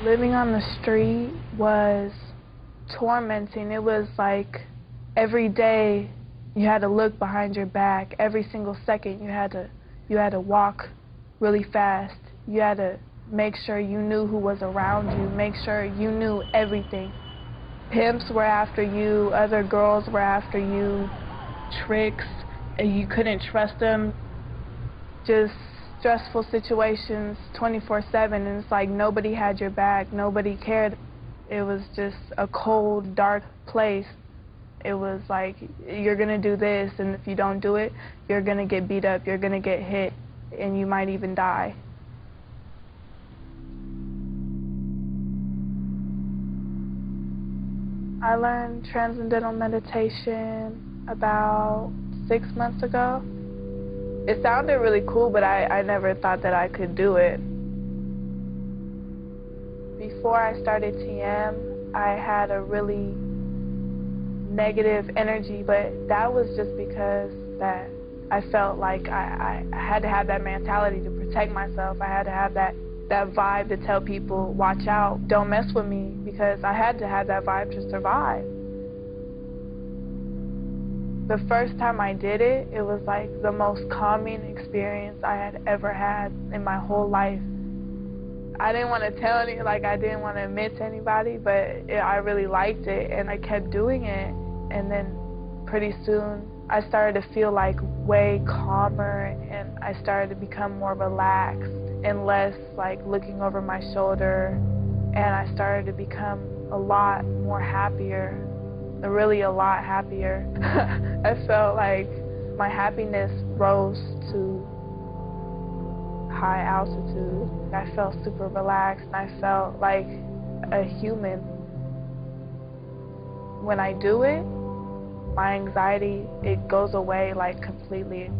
Living on the street was tormenting. It was like every day you had to look behind your back. Every single second you had to walk really fast. You had to make sure you knew who was around you, make sure you knew everything. Pimps were after you, other girls were after you, tricks, and you couldn't trust them. Just stressful situations 24/7, and it's like nobody had your back, nobody cared. It was just a cold, dark place. It was like, you're gonna do this, and if you don't do it, you're gonna get beat up, you're gonna get hit, and you might even die. I learned Transcendental Meditation about 6 months ago. It sounded really cool, but I never thought that I could do it. Before I started TM, I had a really negative energy, but that was just because that I felt like I had to have that mentality to protect myself. I had to have that vibe to tell people, watch out, don't mess with me, because I had to have that vibe to survive. The first time I did it, it was like the most calming experience I had ever had in my whole life. I didn't want to tell I didn't want to admit to anybody, but I really liked it, and I kept doing it. And then pretty soon, I started to feel like way calmer, and I started to become more relaxed and less like looking over my shoulder. And I started to become a lot more happier, really a lot happier. I felt like my happiness rose to high altitude. I felt super relaxed, and I felt like a human. When I do it, my anxiety, it goes away like completely,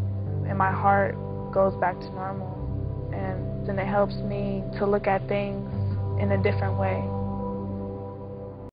and my heart goes back to normal. And then it helps me to look at things in a different way.